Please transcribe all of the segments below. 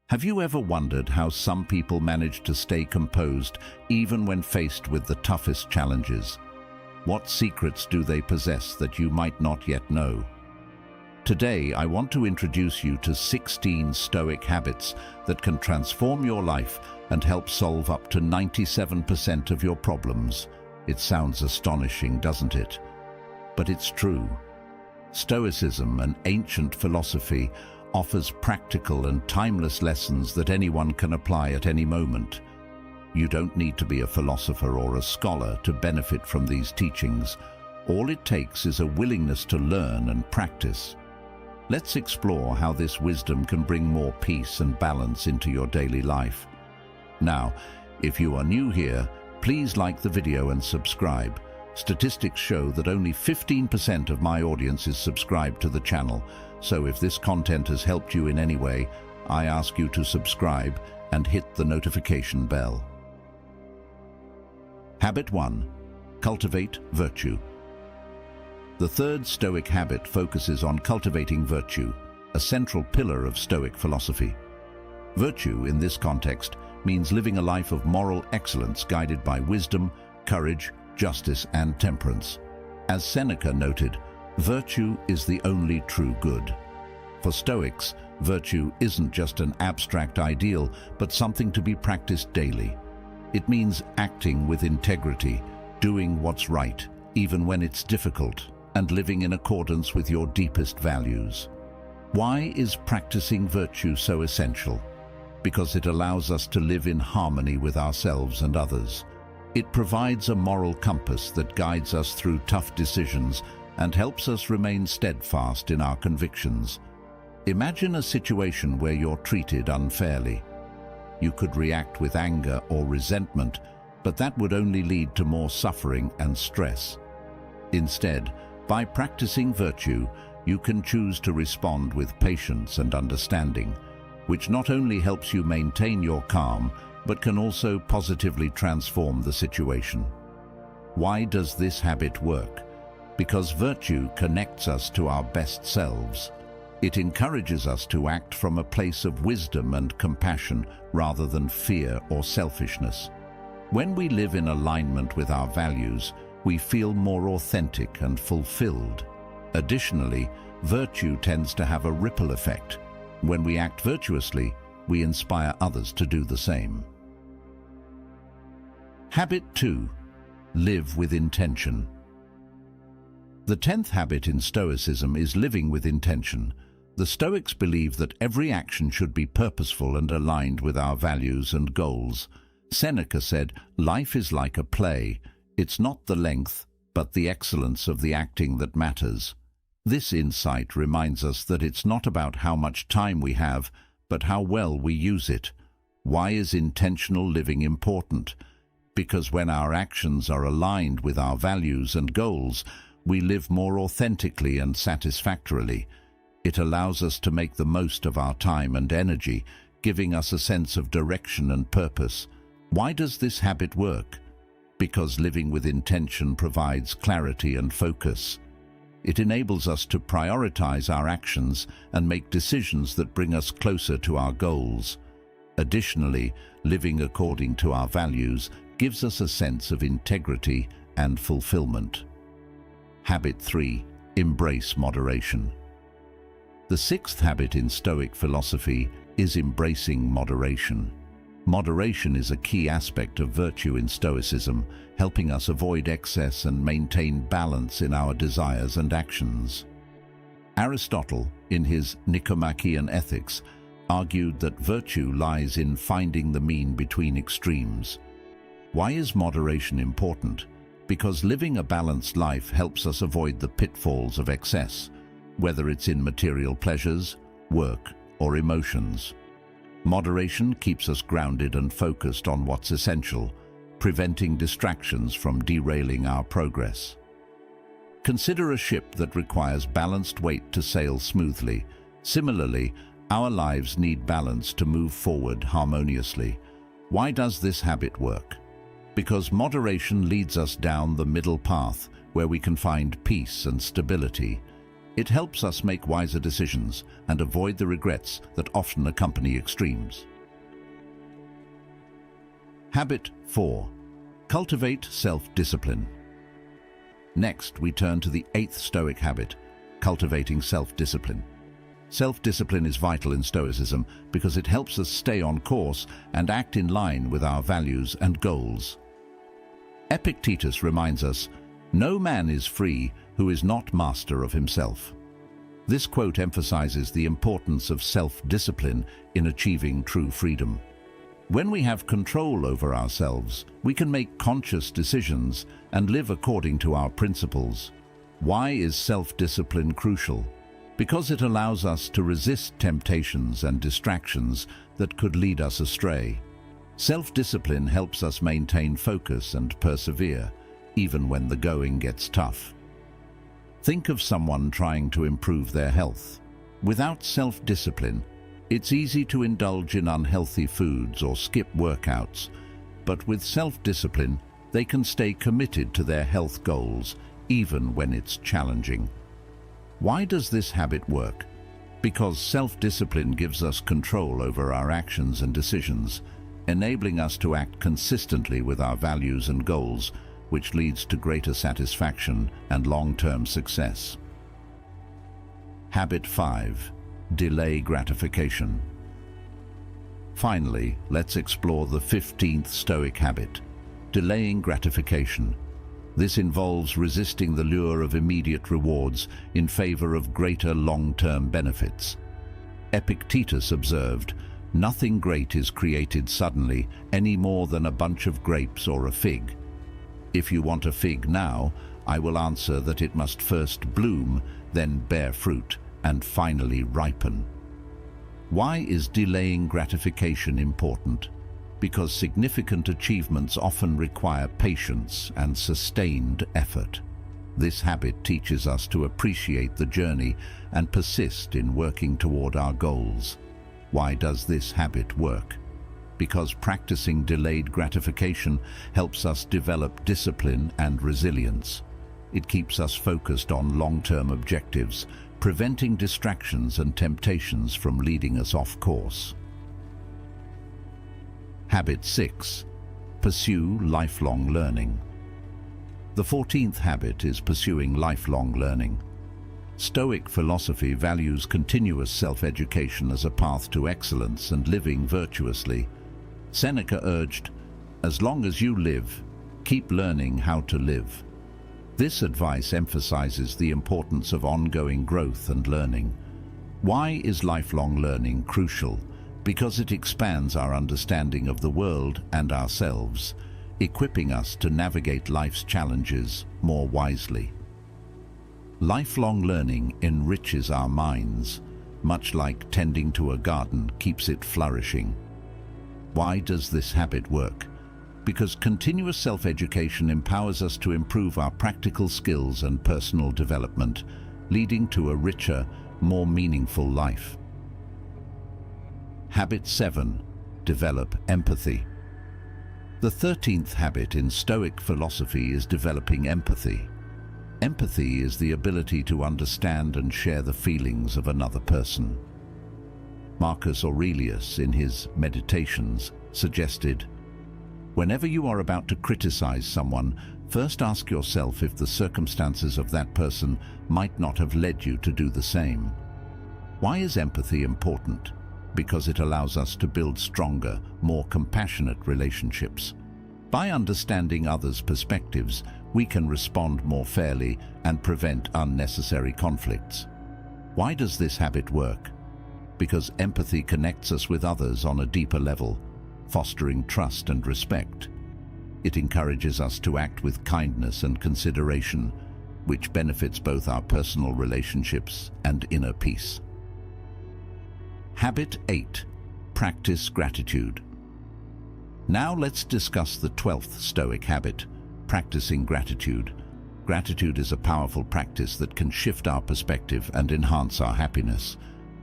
Have you ever wondered how some people manage to stay composed even when faced with the toughest challenges? What secrets do they possess that you might not yet know? Today, I want to introduce you to 16 Stoic habits that can transform your life and help solve up to 97% of your problems. It sounds astonishing, doesn't it? But it's true. Stoicism, an ancient philosophy, offers practical and timeless lessons that anyone can apply at any moment. You don't need to be a philosopher or a scholar to benefit from these teachings. All it takes is a willingness to learn and practice. Let's explore how this wisdom can bring more peace and balance into your daily life. Now, if you are new here, please like the video and subscribe. Statistics show that only 15% of my audience is subscribed to the channel, so if this content has helped you in any way, I ask you to subscribe and hit the notification bell. Habit 1. Cultivate virtue. The third Stoic habit focuses on cultivating virtue, a central pillar of Stoic philosophy. Virtue, in this context, means living a life of moral excellence guided by wisdom, courage, justice, and temperance. As Seneca noted, virtue is the only true good. For Stoics, virtue isn't just an abstract ideal, but something to be practiced daily. It means acting with integrity, doing what's right, even when it's difficult, and living in accordance with your deepest values. Why is practicing virtue so essential? Because it allows us to live in harmony with ourselves and others. It provides a moral compass that guides us through tough decisions and helps us remain steadfast in our convictions. Imagine a situation where you're treated unfairly. You could react with anger or resentment, but that would only lead to more suffering and stress. Instead, by practicing virtue, you can choose to respond with patience and understanding, which not only helps you maintain your calm, but can also positively transform the situation. Why does this habit work? Because virtue connects us to our best selves. It encourages us to act from a place of wisdom and compassion rather than fear or selfishness. When we live in alignment with our values, we feel more authentic and fulfilled. Additionally, virtue tends to have a ripple effect. When we act virtuously, we inspire others to do the same. Habit 2. Live with intention. The 10th habit in Stoicism is living with intention. The Stoics believe that every action should be purposeful and aligned with our values and goals. Seneca said, "Life is like a play. It's not the length, but the excellence of the acting that matters." This insight reminds us that it's not about how much time we have, but how well we use it. Why is intentional living important? Because when our actions are aligned with our values and goals, we live more authentically and satisfactorily. It allows us to make the most of our time and energy, giving us a sense of direction and purpose. Why does this habit work? Because living with intention provides clarity and focus. It enables us to prioritize our actions and make decisions that bring us closer to our goals. Additionally, living according to our values gives us a sense of integrity and fulfillment. Habit 3. Embrace moderation. The 6th habit in Stoic philosophy is embracing moderation. Moderation is a key aspect of virtue in Stoicism, helping us avoid excess and maintain balance in our desires and actions. Aristotle, in his Nicomachean Ethics, argued that virtue lies in finding the mean between extremes. Why is moderation important? Because living a balanced life helps us avoid the pitfalls of excess, whether it's in material pleasures, work, or emotions. Moderation keeps us grounded and focused on what's essential, preventing distractions from derailing our progress. Consider a ship that requires balanced weight to sail smoothly. Similarly, our lives need balance to move forward harmoniously. Why does this habit work? Because moderation leads us down the middle path where we can find peace and stability. It helps us make wiser decisions and avoid the regrets that often accompany extremes. Habit 4. Cultivate self-discipline. Next, we turn to the 8th Stoic habit, cultivating self-discipline. Self-discipline is vital in Stoicism because it helps us stay on course and act in line with our values and goals. Epictetus reminds us, "No man is free who is not master of himself." This quote emphasizes the importance of self-discipline in achieving true freedom. When we have control over ourselves, we can make conscious decisions and live according to our principles. Why is self-discipline crucial? Because it allows us to resist temptations and distractions that could lead us astray. Self-discipline helps us maintain focus and persevere, even when the going gets tough. Think of someone trying to improve their health. Without self-discipline, it's easy to indulge in unhealthy foods or skip workouts, but with self-discipline, they can stay committed to their health goals, even when it's challenging. Why does this habit work? Because self-discipline gives us control over our actions and decisions, enabling us to act consistently with our values and goals, which leads to greater satisfaction and long-term success. Habit 5. Delay gratification. Finally, let's explore the 15th Stoic habit, delaying gratification. This involves resisting the lure of immediate rewards in favor of greater long-term benefits. Epictetus observed, "Nothing great is created suddenly any more than a bunch of grapes or a fig. If you want a fig now, I will answer that it must first bloom, then bear fruit, and finally ripen." Why is delaying gratification important? Because significant achievements often require patience and sustained effort. This habit teaches us to appreciate the journey and persist in working toward our goals. Why does this habit work? Because practicing delayed gratification helps us develop discipline and resilience. It keeps us focused on long-term objectives, preventing distractions and temptations from leading us off course. Habit 6. Pursue lifelong learning. The 14th habit is pursuing lifelong learning. Stoic philosophy values continuous self-education as a path to excellence and living virtuously. Seneca urged, "As long as you live, keep learning how to live." This advice emphasizes the importance of ongoing growth and learning. Why is lifelong learning crucial? Because it expands our understanding of the world and ourselves, equipping us to navigate life's challenges more wisely. Lifelong learning enriches our minds, much like tending to a garden keeps it flourishing. Why does this habit work? Because continuous self-education empowers us to improve our practical skills and personal development, leading to a richer, more meaningful life. Habit 7. Develop empathy. The 13th habit in Stoic philosophy is developing empathy. Empathy is the ability to understand and share the feelings of another person. Marcus Aurelius, in his Meditations, suggested, "Whenever you are about to criticize someone, first ask yourself if the circumstances of that person might not have led you to do the same." Why is empathy important? Because it allows us to build stronger, more compassionate relationships. By understanding others' perspectives, we can respond more fairly and prevent unnecessary conflicts. Why does this habit work? Because empathy connects us with others on a deeper level, fostering trust and respect. It encourages us to act with kindness and consideration, which benefits both our personal relationships and inner peace. Habit 8. Practice gratitude. Now let's discuss the 12th Stoic habit, practicing gratitude. Gratitude is a powerful practice that can shift our perspective and enhance our happiness.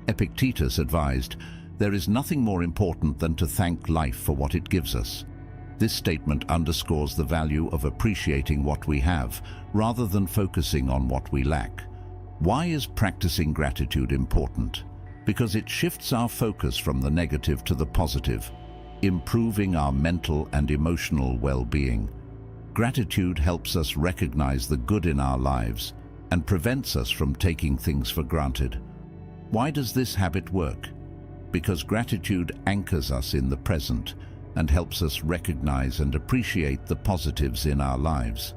Epictetus advised, "There is nothing more important than to thank life for what it gives us." This statement underscores the value of appreciating what we have, rather than focusing on what we lack. Why is practicing gratitude important? Because it shifts our focus from the negative to the positive, improving our mental and emotional well-being. Gratitude helps us recognize the good in our lives and prevents us from taking things for granted. Why does this habit work? Because gratitude anchors us in the present and helps us recognize and appreciate the positives in our lives.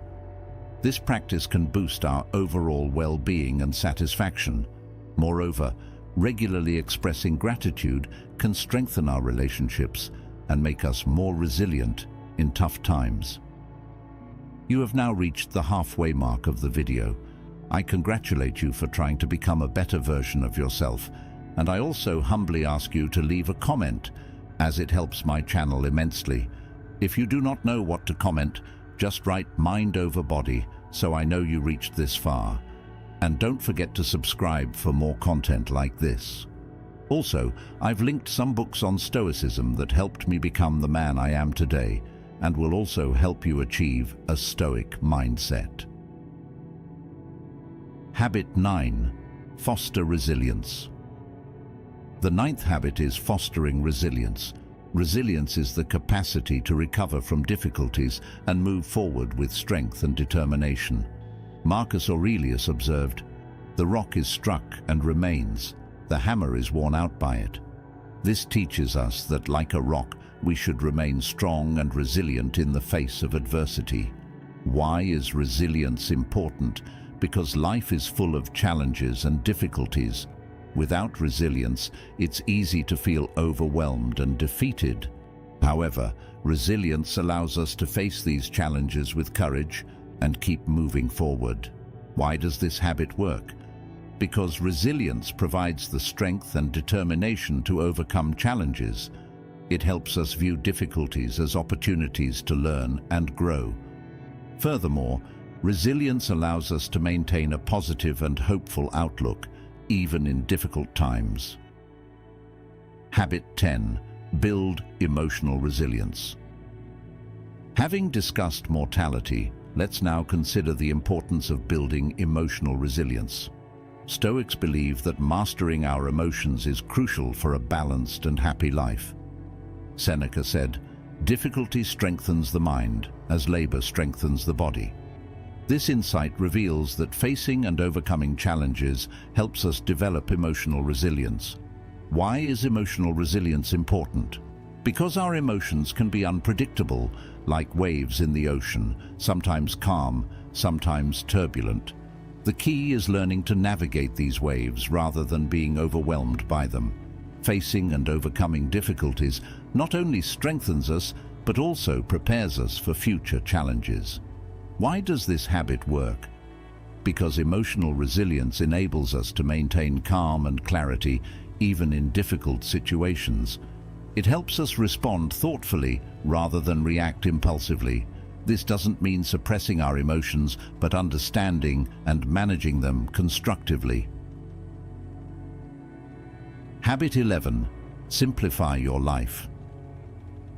This practice can boost our overall well-being and satisfaction. Moreover, regularly expressing gratitude can strengthen our relationships and make us more resilient in tough times. You have now reached the halfway mark of the video. I congratulate you for trying to become a better version of yourself, and I also humbly ask you to leave a comment, as it helps my channel immensely. If you do not know what to comment, just write "mind over body" so I know you reached this far. And don't forget to subscribe for more content like this. Also, I've linked some books on Stoicism that helped me become the man I am today, and will also help you achieve a Stoic mindset. Habit 9. Foster resilience. The 9th habit is fostering resilience. Resilience is the capacity to recover from difficulties and move forward with strength and determination. Marcus Aurelius observed, "The rock is struck and remains. The hammer is worn out by it." This teaches us that, like a rock, we should remain strong and resilient in the face of adversity. Why is resilience important? Because life is full of challenges and difficulties. Without resilience, it's easy to feel overwhelmed and defeated. However, resilience allows us to face these challenges with courage and keep moving forward. Why does this habit work? Because resilience provides the strength and determination to overcome challenges. It helps us view difficulties as opportunities to learn and grow. Furthermore, resilience allows us to maintain a positive and hopeful outlook, even in difficult times. Habit 10. Build emotional resilience. Having discussed mortality, let's now consider the importance of building emotional resilience. Stoics believe that mastering our emotions is crucial for a balanced and happy life. Seneca said, "Difficulty strengthens the mind, as labor strengthens the body." This insight reveals that facing and overcoming challenges helps us develop emotional resilience. Why is emotional resilience important? Because our emotions can be unpredictable, like waves in the ocean, sometimes calm, sometimes turbulent. The key is learning to navigate these waves rather than being overwhelmed by them. Facing and overcoming difficulties not only strengthens us, but also prepares us for future challenges. Why does this habit work? Because emotional resilience enables us to maintain calm and clarity even in difficult situations. It helps us respond thoughtfully rather than react impulsively. This doesn't mean suppressing our emotions, but understanding and managing them constructively. Habit 11. Simplify your life.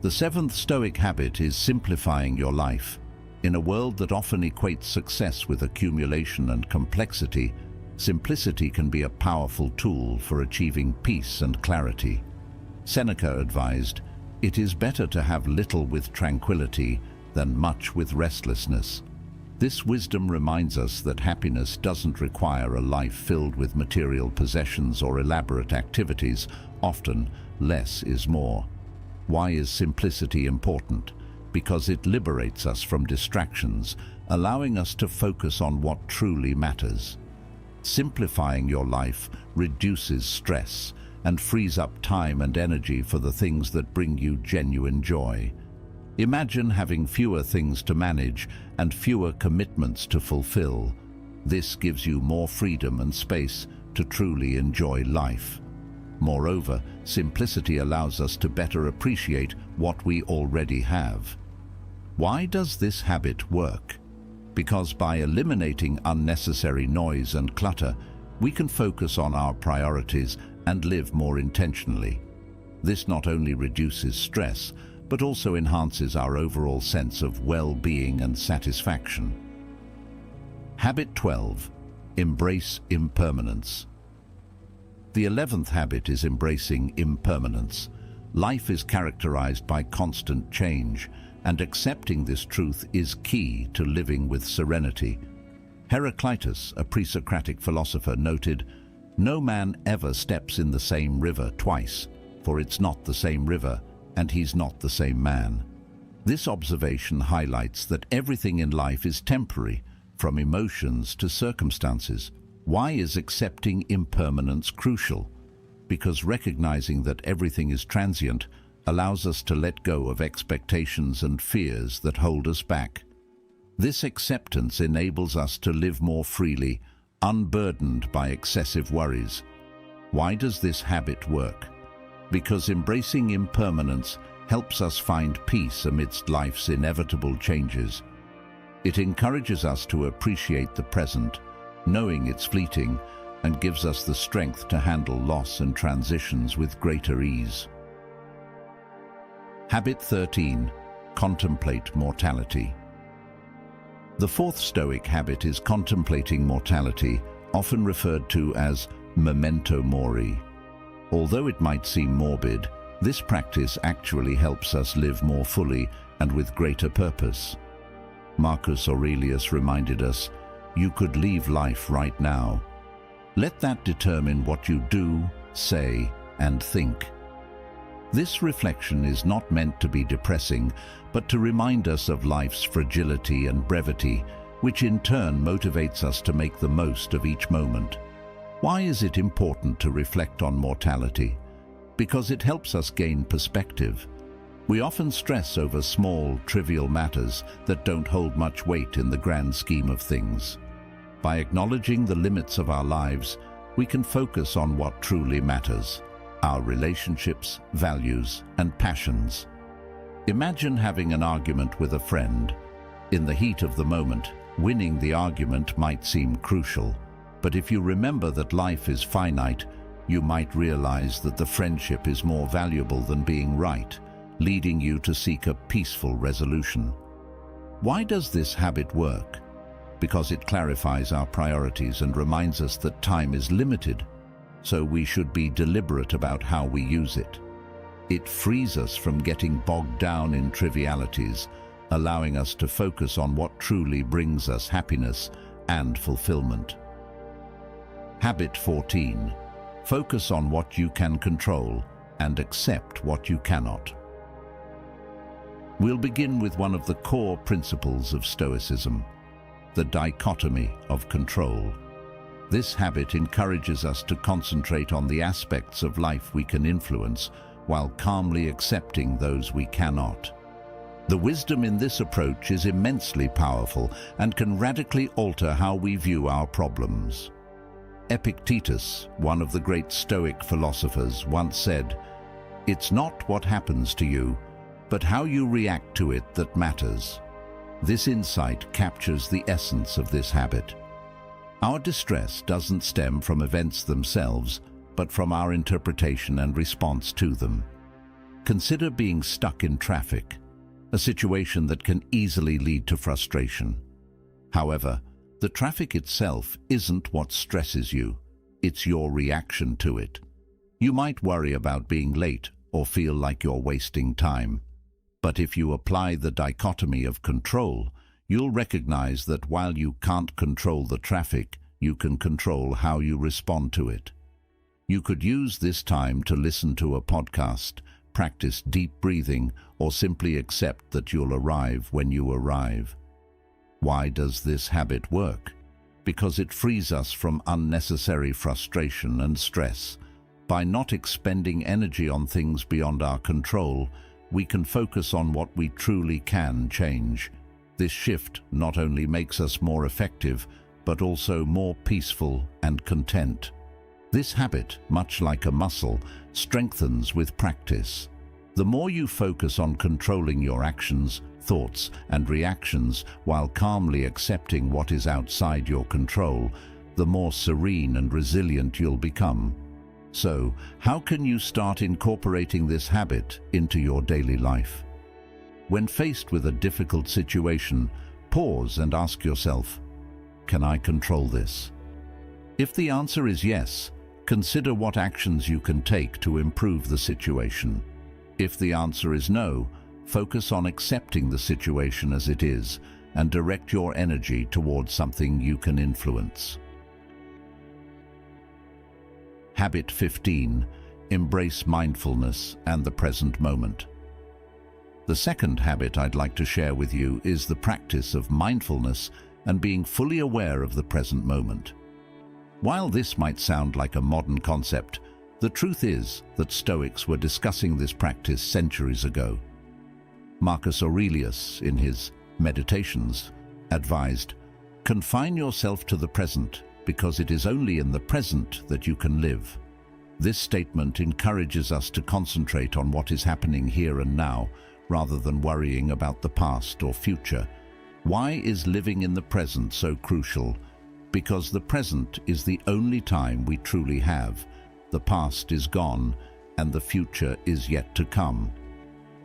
The 7th Stoic habit is simplifying your life. In a world that often equates success with accumulation and complexity, simplicity can be a powerful tool for achieving peace and clarity. Seneca advised, "It is better to have little with tranquility than much with restlessness." This wisdom reminds us that happiness doesn't require a life filled with material possessions or elaborate activities. Often, less is more. Why is simplicity important? Because it liberates us from distractions, allowing us to focus on what truly matters. Simplifying your life reduces stress and frees up time and energy for the things that bring you genuine joy. Imagine having fewer things to manage and fewer commitments to fulfill. This gives you more freedom and space to truly enjoy life. Moreover, simplicity allows us to better appreciate what we already have. Why does this habit work? Because by eliminating unnecessary noise and clutter, we can focus on our priorities and live more intentionally. This not only reduces stress, but also enhances our overall sense of well-being and satisfaction. Habit 12. Embrace impermanence. The 11th habit is embracing impermanence. Life is characterized by constant change, and accepting this truth is key to living with serenity. Heraclitus, a pre-Socratic philosopher, noted, "No man ever steps in the same river twice, for it's not the same river, and he's not the same man." This observation highlights that everything in life is temporary, from emotions to circumstances. Why is accepting impermanence crucial? Because recognizing that everything is transient allows us to let go of expectations and fears that hold us back. This acceptance enables us to live more freely, unburdened by excessive worries. Why does this habit work? Because embracing impermanence helps us find peace amidst life's inevitable changes. It encourages us to appreciate the present, knowing it's fleeting, and gives us the strength to handle loss and transitions with greater ease. Habit 13. Contemplate mortality. The 4th Stoic habit is contemplating mortality, often referred to as memento mori. Although it might seem morbid, this practice actually helps us live more fully and with greater purpose. Marcus Aurelius reminded us, "You could leave life right now." Let that determine what you do, say, and think. This reflection is not meant to be depressing, but to remind us of life's fragility and brevity, which in turn motivates us to make the most of each moment. Why is it important to reflect on mortality? Because it helps us gain perspective. We often stress over small, trivial matters that don't hold much weight in the grand scheme of things. By acknowledging the limits of our lives, we can focus on what truly matters: our relationships, values, and passions. Imagine having an argument with a friend. In the heat of the moment, winning the argument might seem crucial, but if you remember that life is finite, you might realize that the friendship is more valuable than being right, leading you to seek a peaceful resolution. Why does this habit work? Because it clarifies our priorities and reminds us that time is limited, so we should be deliberate about how we use it. It frees us from getting bogged down in trivialities, allowing us to focus on what truly brings us happiness and fulfillment. Habit 14. Focus on what you can control and accept what you cannot. We'll begin with one of the core principles of Stoicism: the dichotomy of control. This habit encourages us to concentrate on the aspects of life we can influence, while calmly accepting those we cannot. The wisdom in this approach is immensely powerful and can radically alter how we view our problems. Epictetus, one of the great Stoic philosophers, once said, "It's not what happens to you, but how you react to it that matters." This insight captures the essence of this habit. Our distress doesn't stem from events themselves, but from our interpretation and response to them. Consider being stuck in traffic, a situation that can easily lead to frustration. However, the traffic itself isn't what stresses you, it's your reaction to it. You might worry about being late or feel like you're wasting time. But if you apply the dichotomy of control, you'll recognize that while you can't control the traffic, you can control how you respond to it. You could use this time to listen to a podcast, practice deep breathing, or simply accept that you'll arrive when you arrive. Why does this habit work? Because it frees us from unnecessary frustration and stress. By not expending energy on things beyond our control, we can focus on what we truly can change. This shift not only makes us more effective, but also more peaceful and content. This habit, much like a muscle, strengthens with practice. The more you focus on controlling your actions, thoughts, and reactions while calmly accepting what is outside your control, the more serene and resilient you'll become. So, how can you start incorporating this habit into your daily life? When faced with a difficult situation, pause and ask yourself, can I control this? If the answer is yes, consider what actions you can take to improve the situation. If the answer is no, focus on accepting the situation as it is and direct your energy towards something you can influence. Habit 15. Embrace mindfulness and the present moment. The second habit I'd like to share with you is the practice of mindfulness and being fully aware of the present moment. While this might sound like a modern concept, the truth is that Stoics were discussing this practice centuries ago. Marcus Aurelius, in his Meditations, advised, "Confine yourself to the present, because it is only in the present that you can live." This statement encourages us to concentrate on what is happening here and now, rather than worrying about the past or future. Why is living in the present so crucial? Because the present is the only time we truly have. The past is gone, and the future is yet to come.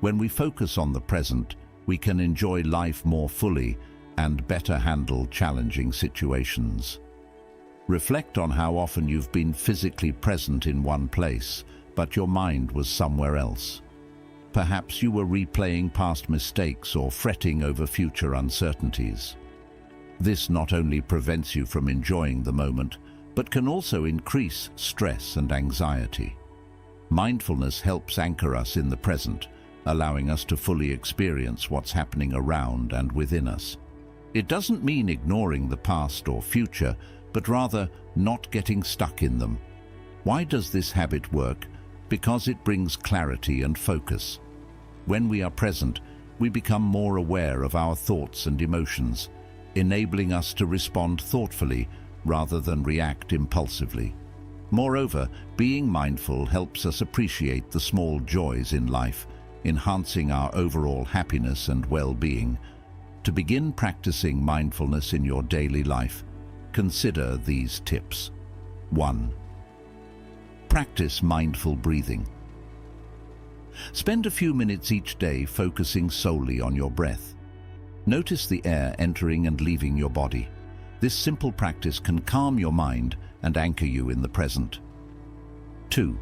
When we focus on the present, we can enjoy life more fully and better handle challenging situations. Reflect on how often you've been physically present in one place, but your mind was somewhere else. Perhaps you were replaying past mistakes or fretting over future uncertainties. This not only prevents you from enjoying the moment, but can also increase stress and anxiety. Mindfulness helps anchor us in the present, allowing us to fully experience what's happening around and within us. It doesn't mean ignoring the past or future, but rather not getting stuck in them. Why does this habit work? Because it brings clarity and focus. When we are present, we become more aware of our thoughts and emotions, enabling us to respond thoughtfully rather than react impulsively. Moreover, being mindful helps us appreciate the small joys in life, enhancing our overall happiness and well-being. To begin practicing mindfulness in your daily life, consider these tips. 1. Practice mindful breathing. Spend a few minutes each day focusing solely on your breath. Notice the air entering and leaving your body. This simple practice can calm your mind and anchor you in the present. 2.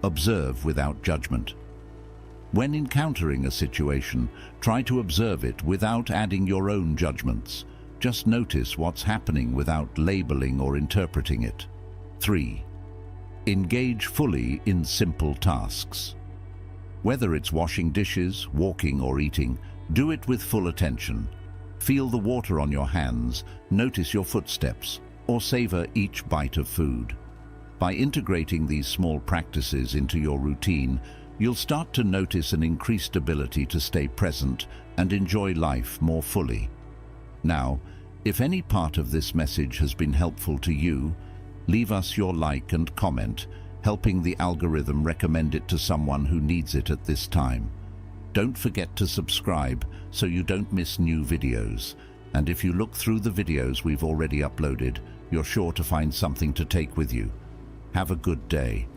Observe without judgment. When encountering a situation, try to observe it without adding your own judgments. Just notice what's happening without labeling or interpreting it. 3. Engage fully in simple tasks. Whether it's washing dishes, walking, or eating, do it with full attention. Feel the water on your hands, notice your footsteps, or savor each bite of food. By integrating these small practices into your routine, you'll start to notice an increased ability to stay present and enjoy life more fully. Now, if any part of this message has been helpful to you, leave us your like and comment, helping the algorithm recommend it to someone who needs it at this time. Don't forget to subscribe so you don't miss new videos. And if you look through the videos we've already uploaded, you're sure to find something to take with you. Have a good day.